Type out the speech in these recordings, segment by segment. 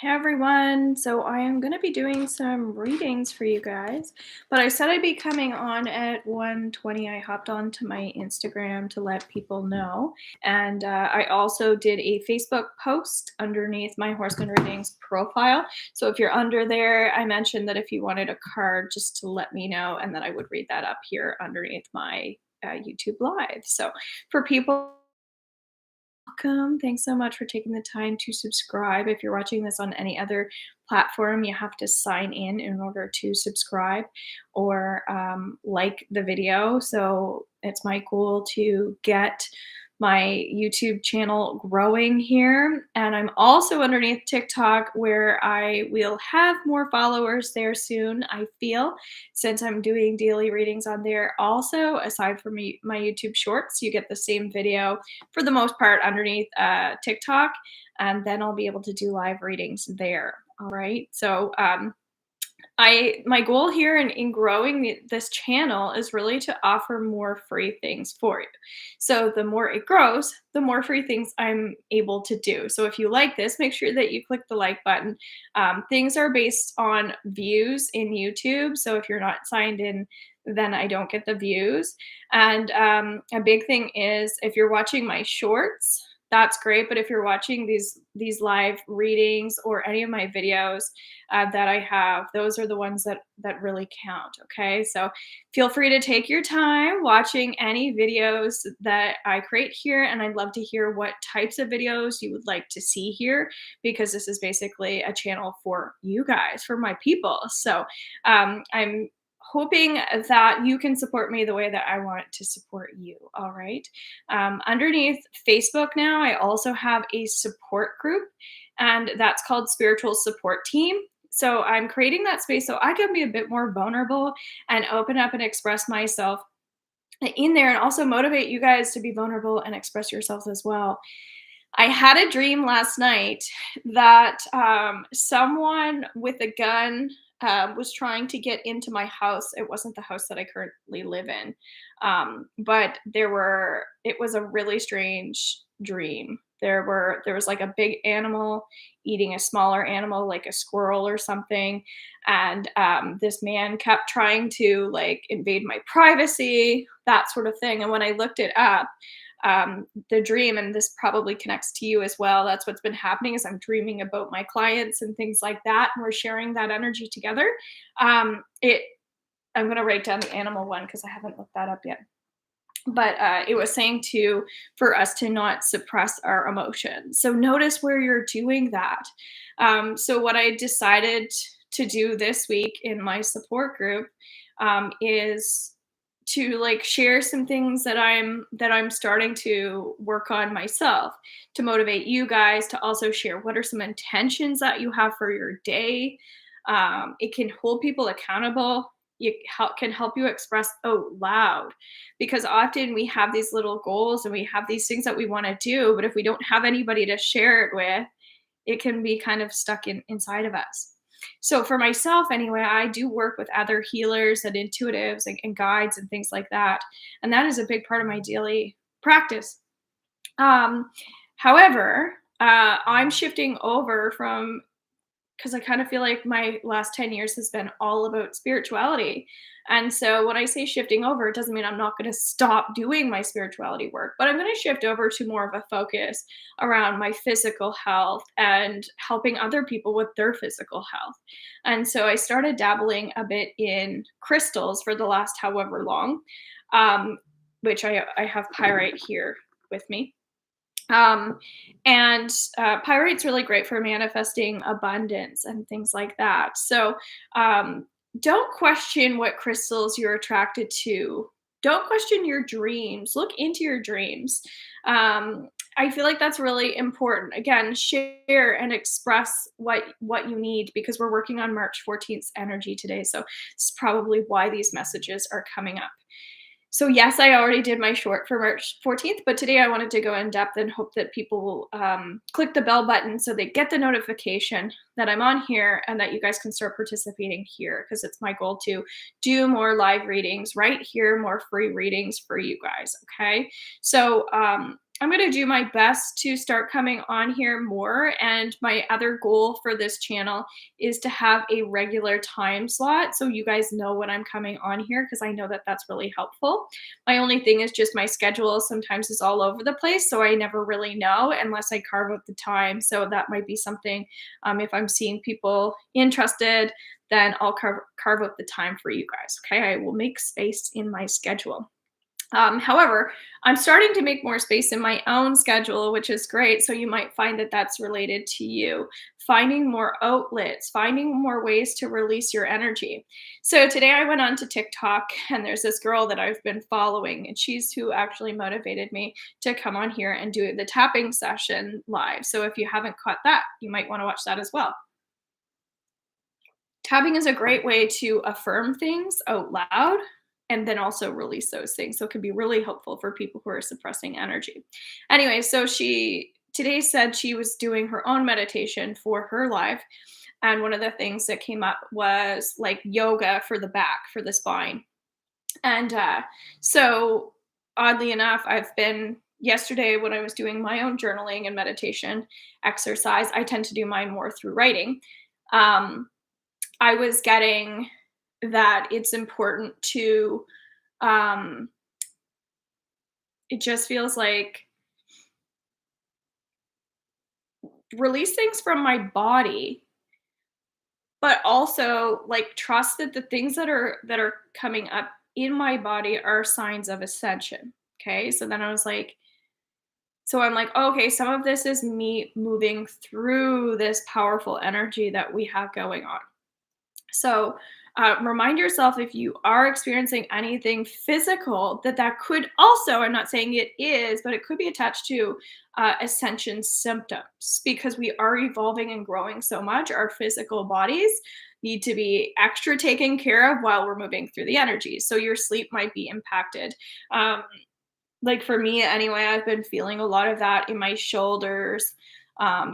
Hey everyone, so I am going to be doing some readings for you guys, but I said I'd be coming on at 1:20. I hopped onto my Instagram to let people know, and I also did a Facebook post underneath my horoscope readings profile. So if you're under there, I mentioned that if you wanted a card, just to let me know, and then I would read that up here underneath my YouTube live. So for people, welcome. Thanks so much for taking the time to subscribe. If you're watching this on any other platform, you have to sign in order to subscribe or like the video. So it's my goal to get my YouTube channel growing here. And I'm also underneath TikTok where I will have more followers there soon, I feel, since I'm doing daily readings on there. Also, aside from my YouTube shorts, you get the same video for the most part underneath TikTok, and then I'll be able to do live readings there. All right. So I my goal here in growing this channel is really to offer more free things for you. So the more it grows, the more free things I'm able to do. So if you like this, make sure that you click the like button. Things are based on views in YouTube. So if you're not signed in, then I don't get the views. And a big thing is if you're watching my shorts, that's great. But if you're watching these live readings or any of my videos, that I have. Those are the ones that really count. Okay, so feel free to take your time watching any videos that I create here, and I'd love to hear what types of videos you would like to see here because this is basically a channel for you guys, for my people. So I'm hoping that you can support me the way that I want to support you. All right. Underneath Facebook now, I also have a support group, and that's called Spiritual Support Team. So I'm creating that space so I can be a bit more vulnerable and open up and express myself in there and also motivate you guys to be vulnerable and express yourselves as well. I had a dream last night that someone with a gun was trying to get into my house. It wasn't the house that I currently live in, but it was a really strange dream. There was like a big animal eating a smaller animal, like a squirrel or something, and this man kept trying to like invade my privacy, that sort of thing. And when I looked it up, the dream, and this probably connects to you as well, that's what's been happening is I'm dreaming about my clients and things like that, and we're sharing that energy together. It I'm going to write down the animal one because I haven't looked that up yet, but it was saying to for us to not suppress our emotions. So notice where you're doing that. So what I decided to do this week in my support group is to like share some things that I'm starting to work on myself to motivate you guys to also share what are some intentions that you have for your day. It can hold people accountable. Can help you express out loud because often we have these little goals and we have these things that we want to do, but if we don't have anybody to share it with, it can be kind of stuck inside of us. So for myself anyway, I do work with other healers and intuitives and guides and things like that, and that is a big part of my daily practice. um, However, I'm shifting over from because I kind of feel like my last 10 years has been all about spirituality. And so when I say shifting over, it doesn't mean I'm not going to stop doing my spirituality work, but I'm going to shift over to more of a focus around my physical health and helping other people with their physical health. And so I started dabbling a bit in crystals for the last however long, um, which I have pyrite here with me. Um, and Pyrite's really great for manifesting abundance and things like that. So um, don't question what crystals you're attracted to. Don't question your dreams. Look into your dreams. I feel like that's really important. Again, share and express what you need because we're working on March 14th energy today. So it's probably why these messages are coming up. So yes, I already did my short for March 14th, but today I wanted to go in depth and hope that people will click the bell button so they get the notification that I'm on here and that you guys can start participating here because it's my goal to do more live readings right here, more free readings for you guys. Okay. So I'm going to do my best to start coming on here more. And my other goal for this channel is to have a regular time slot so you guys know when I'm coming on here, because I know that that's really helpful. My only thing is just my schedule sometimes is all over the place. So I never really know unless I carve out the time. So that might be something, if I'm seeing people interested, then I'll carve out the time for you guys. Okay. I will make space in my schedule. However, I'm starting to make more space in my own schedule, which is great. So you might find that that's related to you. Finding more outlets, finding more ways to release your energy. So today I went on to TikTok and there's this girl that I've been following, and she's who actually motivated me to come on here and do the tapping session live. So if you haven't caught that, you might want to watch that as well. Tapping is a great way to affirm things out loud and then also release those things. So it can be really helpful for people who are suppressing energy. Anyway, so she today said she was doing her own meditation for her life. And one of the things that came up was like yoga for the back, for the spine. And so, oddly enough, I've been yesterday when I was doing my own journaling and meditation exercise, I tend to do mine more through writing. Um, I was getting that it's important to, um, it just feels like release things from my body, but also like trust that the things that are coming up in my body are signs of ascension. Okay. So then I was like, so I'm like, okay, some of this is me moving through this powerful energy that we have going on. So remind yourself if you are experiencing anything physical that that could also, I'm not saying it is, but it could be attached to ascension symptoms because we are evolving and growing so much. Our physical bodies need to be extra taken care of while we're moving through the energy. So your sleep might be impacted. Like for me anyway, I've been feeling a lot of that in my shoulders,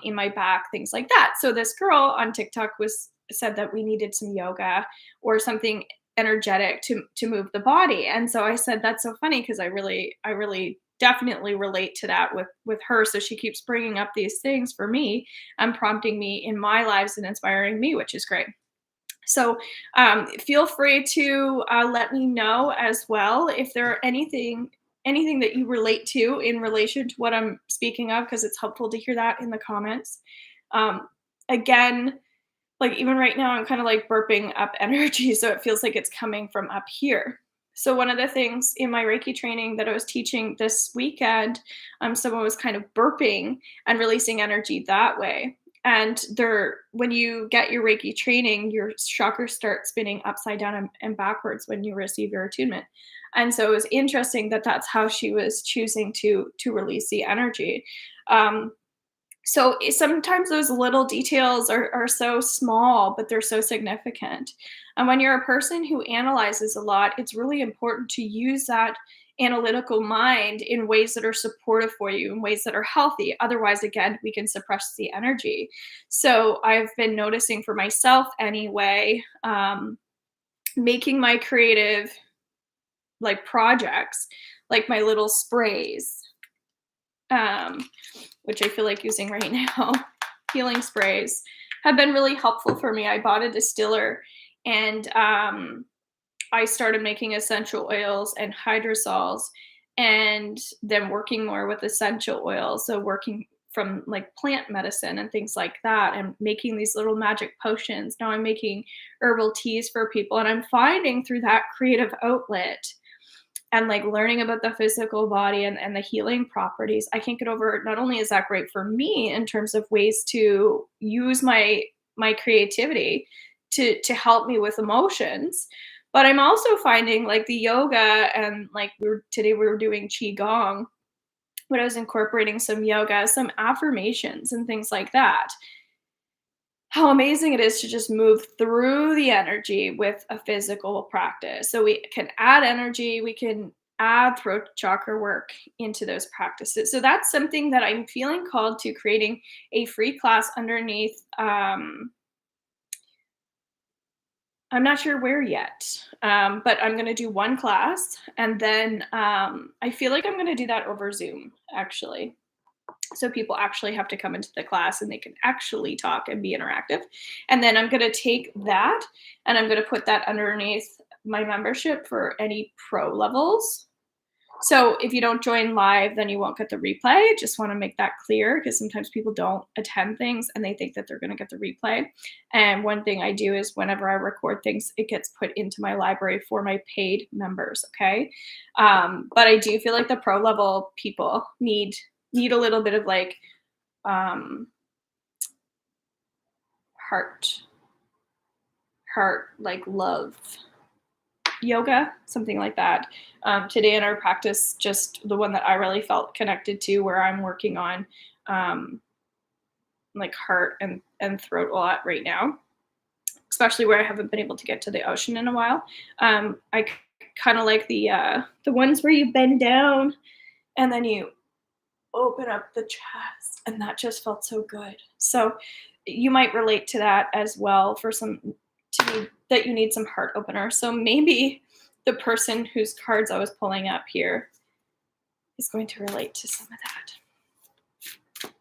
in my back, things like that. So this girl on TikTok was said that we needed some yoga or something energetic to move the body. And so I said that's so funny because I really definitely relate to that with her. So she keeps bringing up these things for me and prompting me in my lives and inspiring me, which is great. So feel free to let me know as well if there are anything that you relate to in relation to what I'm speaking of, because it's helpful to hear that in the comments. Um, Again, like even right now, I'm kind of like burping up energy, so it feels like it's coming from up here. So one of the things in my Reiki training that I was teaching this weekend, someone was kind of burping and releasing energy that way. And there, when you get your Reiki training, your chakras start spinning upside down and backwards when you receive your attunement. And so it was interesting that that's how she was choosing to release the energy. Um, so sometimes those little details are so small, but they're so significant. And when you're a person who analyzes a lot, it's really important to use that analytical mind in ways that are supportive for you, in ways that are healthy. Otherwise, again, we can suppress the energy. So I've been noticing for myself anyway, making my creative like projects, like my little sprays, um, which I feel like using right now, healing sprays, have been really helpful for me. I bought a distiller and I started making essential oils and hydrosols and then working more with essential oils. So working from like plant medicine and things like that and making these little magic potions. Now I'm making herbal teas for people and I'm finding through that creative outlet and like learning about the physical body and the healing properties, I can't get over, not only is that great for me in terms of ways to use my creativity to help me with emotions, but I'm also finding like the yoga and like today we were doing qigong, but I was incorporating some yoga, some affirmations and things like that. How amazing it is to just move through the energy with a physical practice. So we can add energy, we can add throat chakra work into those practices. So that's something that I'm feeling called to creating a free class underneath I'm not sure where yet, but I'm gonna do one class, and then I feel like I'm gonna do that over Zoom, actually. So people actually have to come into the class and they can actually talk and be interactive. And then I'm gonna take that and I'm gonna put that underneath my membership for any pro levels. So if you don't join live, then you won't get the replay. Just want to make that clear because sometimes people don't attend things and they think that they're going to get the replay. And one thing I do is whenever I record things, it gets put into my library for my paid members. Okay, but I do feel like the pro level people need a little bit of like um, heart heart like love yoga, something like that. Today in our practice, just the one that I really felt connected to, where I'm working on um, like heart and throat a lot right now, especially where I haven't been able to get to the ocean in a while. I kind of like the ones where you bend down and then you open up the chest, and that just felt so good. So you might relate to that as well for some to be that you need some heart opener. So maybe the person whose cards I was pulling up here is going to relate to some of that.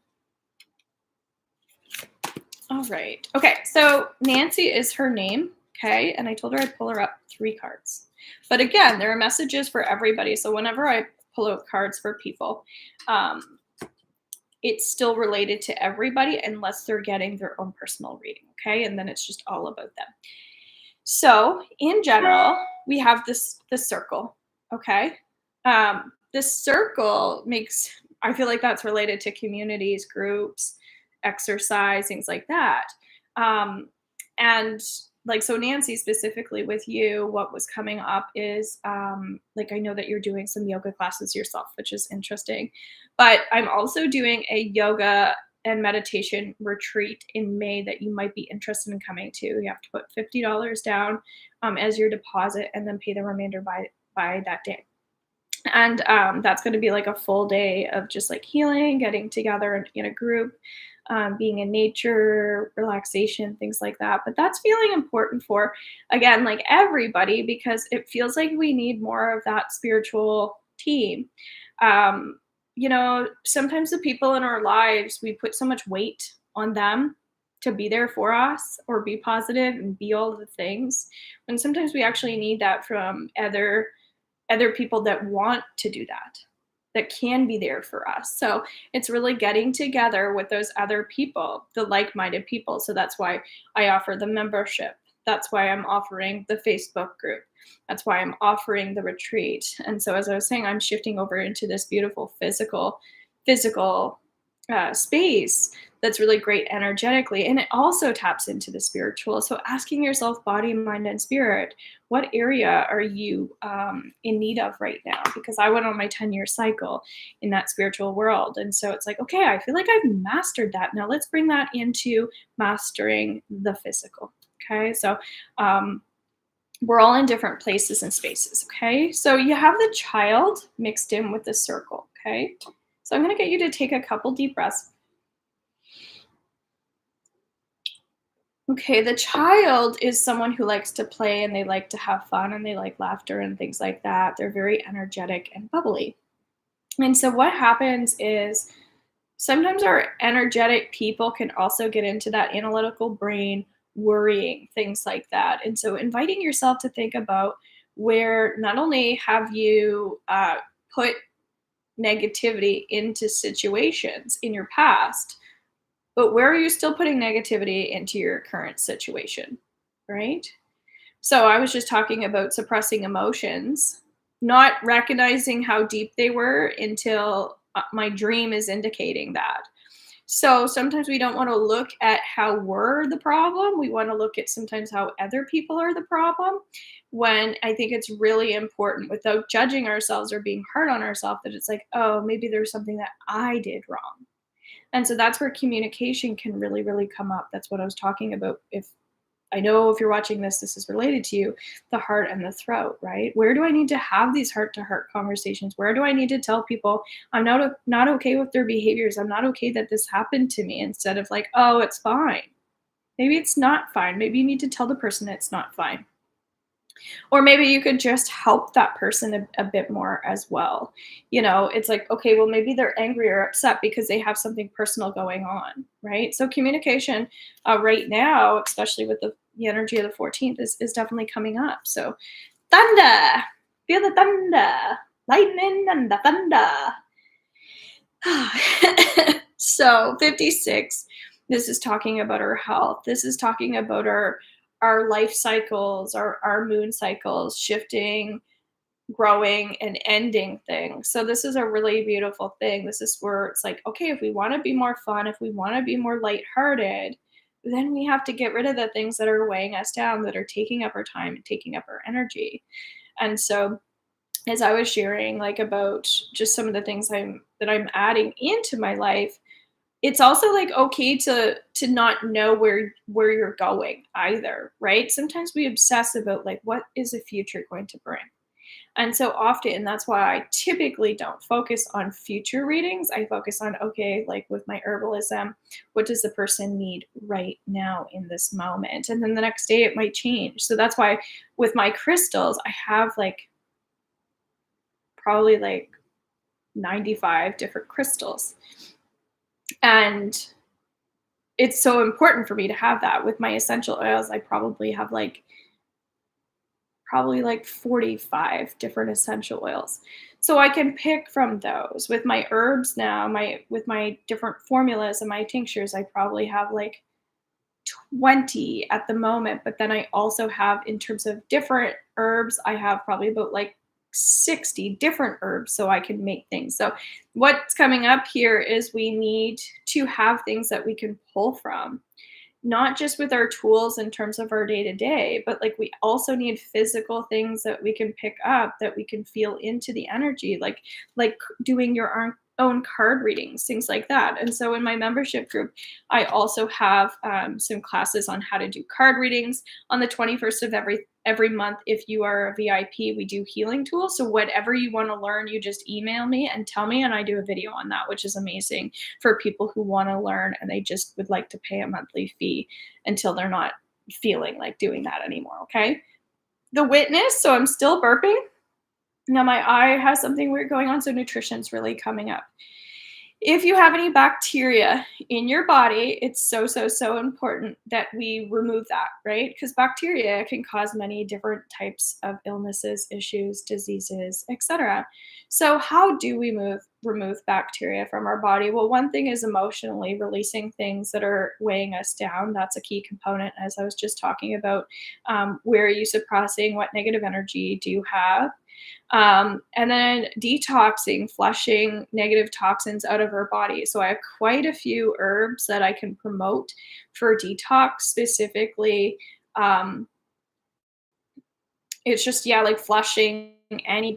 All right. Okay. So Nancy is her name. Okay. And I told her I'd pull her up 3 cards. But again, there are messages for everybody. So whenever I pull out cards for people, it's still related to everybody unless they're getting their own personal reading. Okay. And then it's just all about them. So in general, we have the circle. Okay. This circle makes, I feel like that's related to communities, groups, exercise, things like that. And like, so Nancy, specifically with you, what was coming up is like, I know that you're doing some yoga classes yourself, which is interesting, but I'm also doing a yoga and meditation retreat in May that you might be interested in coming to. You have to put $50 down as your deposit and then pay the remainder by that day. And that's going to be like a full day of just like healing, getting together in a group, being in nature, relaxation, things like that. But that's feeling important for, again, like everybody, because it feels like we need more of that spiritual team. Um, Sometimes the people in our lives, we put so much weight on them to be there for us or be positive and be all the things. And sometimes we actually need that from other people that want to do that, that can be there for us. So it's really getting together with those other people, the like-minded people. So that's why I offer the membership. That's why I'm offering the Facebook group. That's why I'm offering the retreat. And so as I was saying, I'm shifting over into this beautiful physical space that's really great energetically. And it also taps into the spiritual. So asking yourself, body, mind, and spirit, what area are you in need of right now? Because I went on my 10-year cycle in that spiritual world. And so it's like, okay, I feel like I've mastered that. Now let's bring that into mastering the physical. Okay. So we're all in different places and spaces. Okay. So you have the child mixed in with the circle. Okay. So I'm going to get you to take a couple deep breaths. Okay, the child is someone who likes to play and they like to have fun and they like laughter and things like that. They're very energetic and bubbly. And so what happens is sometimes our energetic people can also get into that analytical brain, worrying, things like that. And so inviting yourself to think about where not only have you put negativity into situations in your past, but where are you still putting negativity into your current situation, right? So I was just talking about suppressing emotions, not recognizing how deep they were until my dream is indicating that. So sometimes we don't want to look at how we're the problem. We want to look at sometimes how other people are the problem. When I think it's really important, without judging ourselves or being hard on ourselves, that it's like, oh, maybe there's something that I did wrong. And so that's where communication can really, really come up. That's what I was talking about. If I know if you're watching this, this is related to you, the heart and the throat, right? Where do I need to have these heart to heart conversations? Where do I need to tell people I'm not okay with their behaviors? I'm not okay that this happened to me, instead of like, oh, it's fine. Maybe it's not fine. Maybe you need to tell the person it's not fine. Or maybe you could just help that person a bit more as well. It's like, okay, well, maybe they're angry or upset because they have something personal going on, right? So communication right now, especially with the energy of the 14th, is definitely coming up. So thunder, feel the thunder, lightning and the thunder. So 56, this is talking about our health. This is talking about our life cycles, our moon cycles, shifting, growing, and ending things. So this is a really beautiful thing. This is where it's like, okay, if we want to be more fun, if we want to be more lighthearted, then we have to get rid of the things that are weighing us down, that are taking up our time and taking up our energy. And so as I was sharing like about just some of the things I'm adding into my life, it's also like okay to not know where you're going either, right? Sometimes we obsess about like what is the future going to bring. And so often that's why I typically don't focus on future readings. I focus on, okay, like with my herbalism, what does the person need right now in this moment? And then the next day it might change. So that's why with my crystals, I have like probably like 95 different crystals. And it's so important for me to have that. With my essential oils, I probably like 45 different essential oils. So I can pick from those. With my herbs now, my with my different formulas and my tinctures, I probably have like 20 at the moment, but then I also have, in terms of different herbs, I have probably about like 60 different herbs so I can make things. So what's coming up here is we need to have things that we can pull from, not just with our tools in terms of our day to day, but like we also need physical things that we can pick up, that we can feel into the energy, like doing your own card readings, things like that. And so in my membership group, I also have some classes on how to do card readings on the 21st of every month. If you are a VIP, we do healing tools. So whatever you want to learn, you just email me and tell me, and I do a video on that, which is amazing for people who want to learn and they just would like to pay a monthly fee until they're not feeling like doing that anymore. Okay. The witness. So I'm still burping. Now my eye has something weird going on. So nutrition's really coming up. If you have any bacteria in your body, it's so, so, so important that we remove that, right? Because bacteria can cause many different types of illnesses, issues, diseases, etc. So, how do we remove bacteria from our body? Well, one thing is emotionally releasing things that are weighing us down. That's a key component, as I was just talking about. Where are you suppressing? What negative energy do you have? And then detoxing, flushing negative toxins out of our body. So I have quite a few herbs that I can promote for detox specifically. Um, it's just, yeah, like flushing any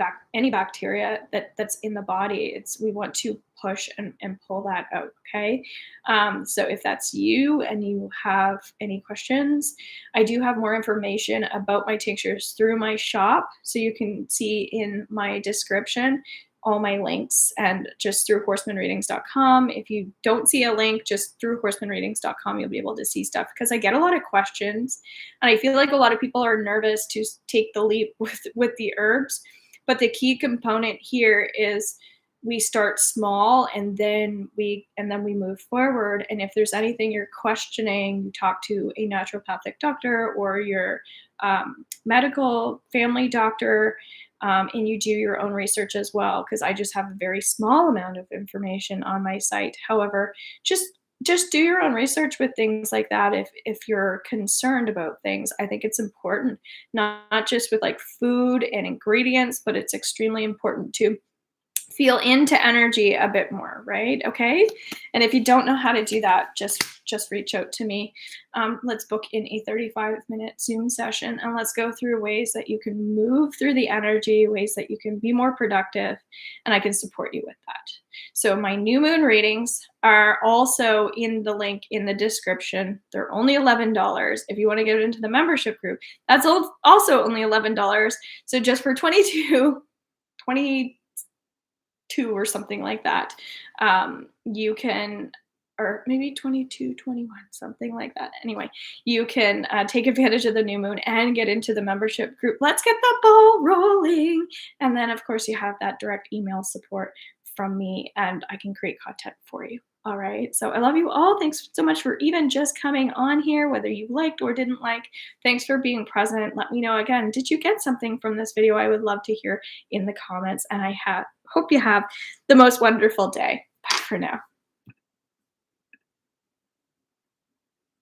bacteria that's in the body. We want to push and pull that out. Okay. So if that's you and you have any questions, I do have more information about my tinctures through my shop. So you can see in my description all my links, and just through horsemanreadings.com. If you don't see a link, just through horsemanreadings.com, you'll be able to see stuff, because I get a lot of questions and I feel like a lot of people are nervous to take the leap with the herbs. But the key component here is we start small, and then we move forward. And if there's anything you're questioning, you talk to a naturopathic doctor or your medical family doctor, and you do your own research as well, because I just have a very small amount of information on my site. However, just do your own research with things like that. If you're concerned about things, I think it's important, not just with like food and ingredients, but it's extremely important to feel into energy a bit more, right? Okay. And if you don't know how to do that, just reach out to me. Let's book in a 35-minute Zoom session, and let's go through ways that you can move through the energy, ways that you can be more productive, and I can support you with that. So my new moon readings are also in the link in the description. They're only $11. If you want to get into the membership group, that's also only $11. So just for 22 or something like that, you can or maybe 22, 21, something like that. Anyway, you can take advantage of the new moon and get into the membership group. Let's get the ball rolling. And then, of course, you have that direct email support from me, and I can create content for you. All right. So I love you all. Thanks so much for even just coming on here, whether you liked or didn't like. Thanks for being present. Let me know again. Did you get something from this video? I would love to hear in the comments. And hope you have the most wonderful day. Bye for now.